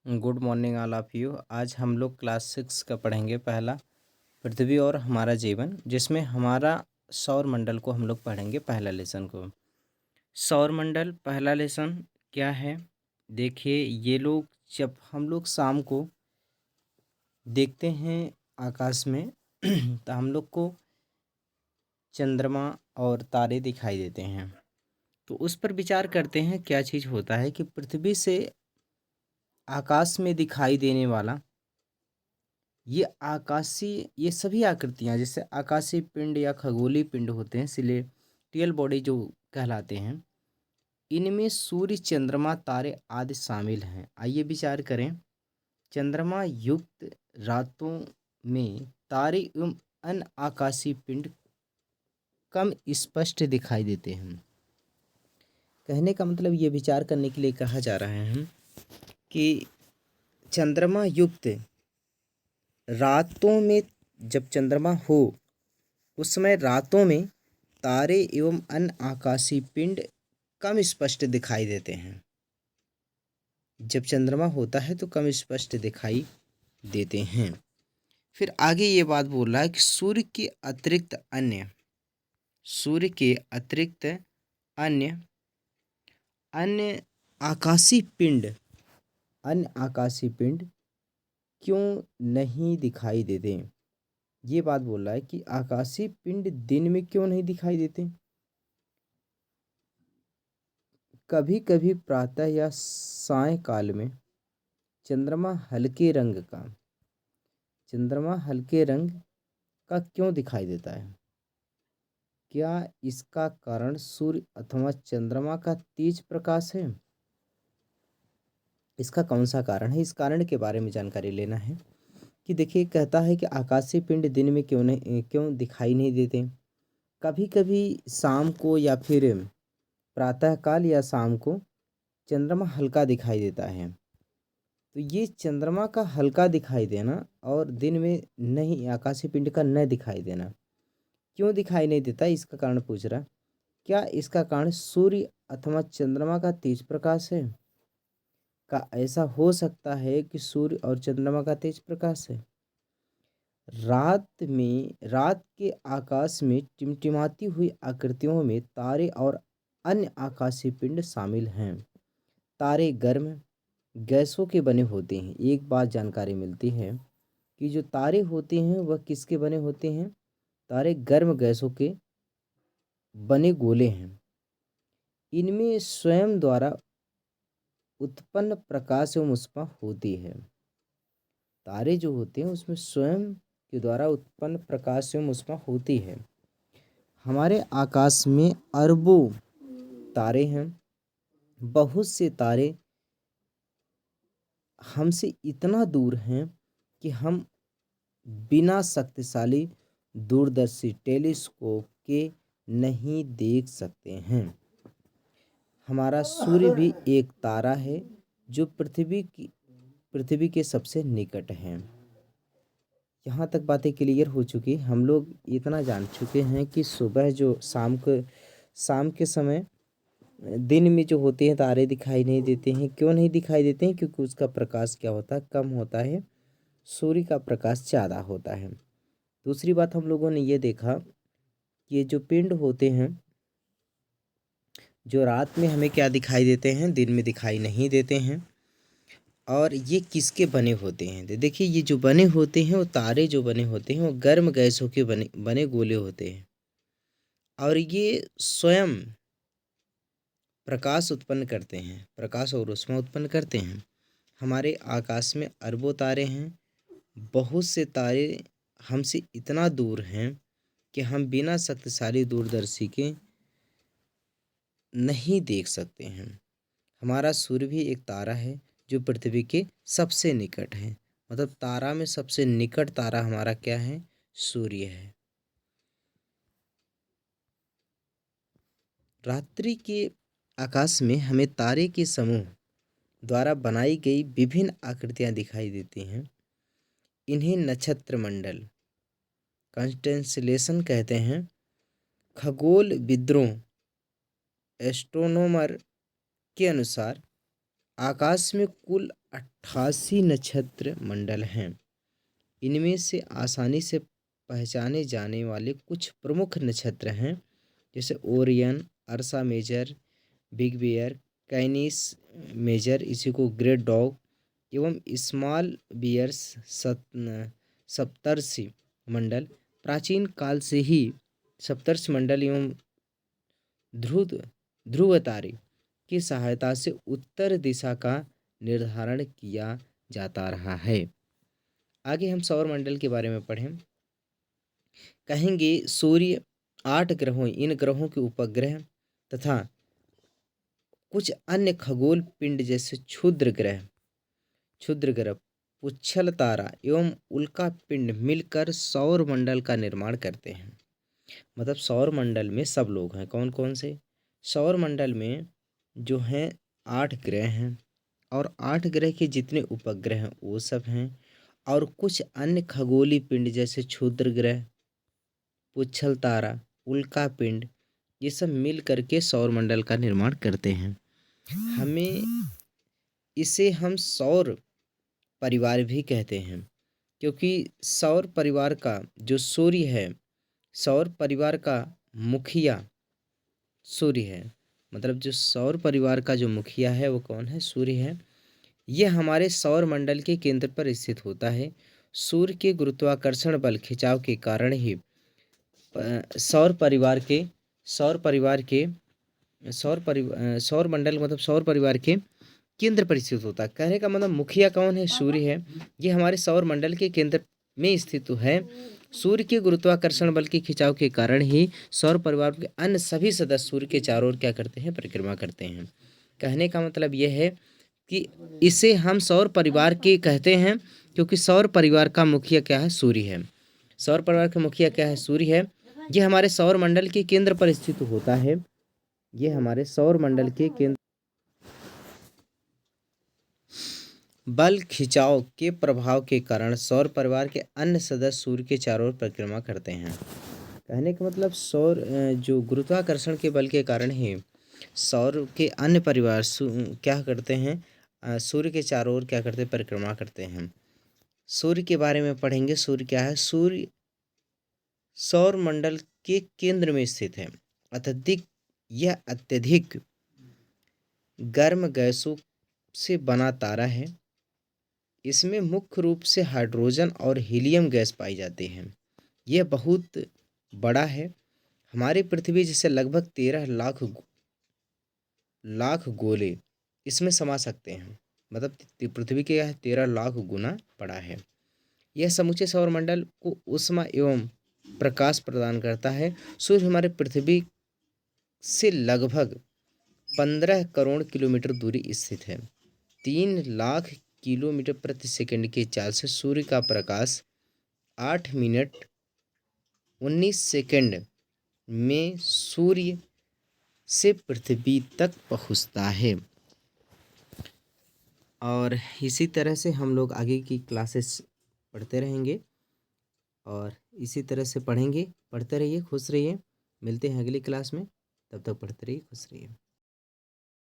Good morning all of you. आज हम लोग क्लास 6 का पढ़ेंगे पहला पृथ्वी और हमारा जीवन, जिसमें हमारा सौर मंडल को हम लोग पढ़ेंगे पहला लेसन को। सौर मंडल पहला लेसन क्या है? देखिए, ये लोग जब हम लोग शाम को देखते हैं आकाश में तो हम लोग को चंद्रमा और तारे दिखाई देते हैं। तो उस पर विचार करते हैं क्या चीज़ होता है कि पृथ्वी से आकाश में दिखाई देने वाला ये सभी आकृतियाँ, जैसे आकाशीय पिंड या खगोलीय पिंड होते हैं, सिलेस्टियल बॉडी जो कहलाते हैं, इनमें सूर्य, चंद्रमा, तारे आदि शामिल हैं। आइए विचार करें। चंद्रमा युक्त रातों में तारे एवं अन्य आकाशीय पिंड कम स्पष्ट दिखाई देते हैं। कहने का मतलब ये विचार करने के लिए कहा जा रहा है कि चंद्रमा युक्त रातों में, जब चंद्रमा हो उस समय रातों में तारे एवं अन्य आकाशीय पिंड कम स्पष्ट दिखाई देते हैं। जब चंद्रमा होता है तो कम स्पष्ट दिखाई देते हैं। फिर आगे ये बात बोल रहा है कि सूर्य के अतिरिक्त अन्य अन्य आकाशीय पिंड क्यों नहीं दिखाई देते? ये बात बोल रहा है कि आकाशीय पिंड दिन में क्यों नहीं दिखाई देते। कभी कभी प्रातः या सायंकाल में चंद्रमा हल्के रंग का क्यों दिखाई देता है? क्या इसका कारण सूर्य अथवा चंद्रमा का तेज प्रकाश है? इसका कौन सा कारण है? इस कारण के बारे में जानकारी लेना है। कि देखिए, कहता है कि आकाशीय पिंड दिन में क्यों दिखाई नहीं देते। कभी कभी शाम को या फिर प्रातःकाल या शाम को चंद्रमा हल्का दिखाई देता है। तो ये चंद्रमा का हल्का दिखाई देना और दिन में नहीं, आकाशीय पिंड का न दिखाई देना, क्यों दिखाई नहीं देता, इसका कारण पूछ रहा। क्या इसका कारण सूर्य अथवा चंद्रमा का तेज प्रकाश है? का ऐसा हो सकता है कि सूर्य और चंद्रमा का तेज प्रकाश है? रात के आकाश में टिमटिमाती हुई आकृतियों में तारे और अन्य आकाशीय पिंड शामिल हैं। तारे गर्म गैसों के बने होते हैं। एक बात जानकारी मिलती है कि जो तारे होते हैं वह किसके बने होते हैं? तारे गर्म गैसों के बने गोले हैं। इनमें स्वयं द्वारा उत्पन्न प्रकाश एवं ऊष्मा होती है। तारे जो होते हैं उसमें स्वयं के द्वारा उत्पन्न प्रकाश एवं ऊष्मा होती है। हमारे आकाश में अरबों तारे हैं। बहुत से तारे हमसे इतना दूर हैं कि हम बिना शक्तिशाली दूरदर्शी टेलीस्कोप के नहीं देख सकते हैं। हमारा सूर्य भी एक तारा है जो पृथ्वी के सबसे निकट है। यहाँ तक बातें क्लियर हो चुकी। हम लोग इतना जान चुके हैं कि सुबह जो शाम के समय दिन में जो होते हैं तारे दिखाई नहीं देते हैं। क्यों नहीं दिखाई देते हैं? क्योंकि उसका प्रकाश क्या होता है? कम होता है। सूर्य का प्रकाश ज़्यादा होता है। दूसरी बात, हम लोगों ने ये देखा कि ये जो पिंड होते हैं जो रात में हमें क्या दिखाई देते हैं, दिन में दिखाई नहीं देते हैं। और ये किसके बने होते हैं? तो देखिए, ये जो बने होते हैं, वो तारे जो बने होते हैं वो गर्म गैसों के बने बने गोले होते हैं। और ये स्वयं प्रकाश उत्पन्न करते हैं, प्रकाश और ऊष्मा उत्पन्न करते हैं। हमारे आकाश में अरबों तारे हैं। बहुत से तारे हमसे इतना दूर हैं कि हम बिना शक्तिशाली दूरदर्शी के नहीं देख सकते हैं। हमारा सूर्य भी एक तारा है जो पृथ्वी के सबसे निकट है। मतलब तारा में सबसे निकट तारा हमारा क्या है? सूर्य है। रात्रि के आकाश में हमें तारे के समूह द्वारा बनाई गई विभिन्न आकृतियां दिखाई देती हैं। इन्हें नक्षत्र मंडल कॉन्स्टेलेशन कहते हैं। खगोल विद्रों एस्ट्रोनोमर के अनुसार आकाश में कुल 88 नक्षत्र मंडल हैं। इनमें से आसानी से पहचाने जाने वाले कुछ प्रमुख नक्षत्र हैं, जैसे Orion, ursa major, big bear, canis major, इसी को ग्रेट डॉग एवं स्मॉल बियर्स, सप्तर्षि मंडल। प्राचीन काल से ही सप्तर्षि मंडल एवं ध्रुव ध्रुव तारे की सहायता से उत्तर दिशा का निर्धारण किया जाता रहा है। आगे हम सौर मंडल के बारे में पढ़ें। कहेंगे सूर्य, 8 ग्रहों, इन ग्रहों के उपग्रह तथा कुछ अन्य खगोल पिंड जैसे क्षुद्र ग्रह, पुच्छल तारा एवं उल्का पिंड मिलकर सौर मंडल का निर्माण करते हैं। मतलब सौर मंडल में सब लोग हैं, कौन कौन से? सौर मंडल में जो हैं 8 ग्रह हैं, और 8 ग्रह के जितने उपग्रह हैं वो सब हैं, और कुछ अन्य खगोलीय पिंड जैसे क्षुद्र ग्रह, पुच्छल तारा, उल्का पिंड, ये सब मिल करके सौर मंडल का निर्माण करते हैं। हमें इसे हम सौर परिवार भी कहते हैं, क्योंकि सौर परिवार का जो सूर्य है, सौर परिवार का मुखिया सूर्य है। मतलब जो सौर परिवार का जो मुखिया है वो कौन है? सूर्य है। यह हमारे सौर मंडल के केंद्र पर स्थित होता है। सूर्य के गुरुत्वाकर्षण बल खिंचाव के कारण ही सौर मंडल मतलब सौर परिवार के केंद्र पर स्थित होता है। कहने का मतलब मुखिया कौन है? सूर्य है। ये हमारे सौर मंडल के केंद्र में स्थित है। सूर्य के गुरुत्वाकर्षण बल के खिंचाव के कारण ही सौर परिवार के अन्य सभी सदस्य सूर्य के चारों ओर क्या करते हैं? परिक्रमा करते हैं। कहने का मतलब यह है कि इसे हम सौर परिवार के कहते हैं, क्योंकि सौर परिवार का मुखिया क्या है? सूर्य है। सौर परिवार का मुखिया क्या है? सूर्य है। ये हमारे सौर मंडल के केंद्र पर स्थित होता है। ये हमारे सौर मंडल के केंद्र बल खिंचाव के प्रभाव के कारण सौर परिवार के अन्य सदस्य सूर्य के चारों ओर परिक्रमा करते हैं। कहने का मतलब जो गुरुत्वाकर्षण के बल के कारण ही सौर के अन्य परिवार क्या करते हैं? सूर्य के चारों ओर क्या करते हैं? परिक्रमा करते हैं। सूर्य के बारे में पढ़ेंगे। सूर्य क्या है? सूर्य सौर मंडल के केंद्र में स्थित है। यह अत्यधिक गर्म गैसों से बना तारा है। इसमें मुख्य रूप से हाइड्रोजन और हीलियम गैस पाई जाती है। यह बहुत बड़ा है। हमारी पृथ्वी जैसे लगभग 13 लाख गोले इसमें समा सकते हैं। मतलब पृथ्वी के 13 लाख गुना बड़ा है। यह समूचे सौरमंडल को ऊष्मा एवं प्रकाश प्रदान करता है। सूर्य हमारे पृथ्वी से लगभग 15 करोड़ किलोमीटर दूरी स्थित है। 3 लाख किलोमीटर प्रति सेकंड की चाल से सूर्य का प्रकाश 8 मिनट 19 सेकंड में सूर्य से पृथ्वी तक पहुंचता है। और इसी तरह से हम लोग आगे की क्लासेस पढ़ते रहेंगे और इसी तरह से पढ़ेंगे। पढ़ते रहिए, खुश रहिए। मिलते हैं अगली क्लास में। तब तक पढ़ते रहिए, खुश रहिए।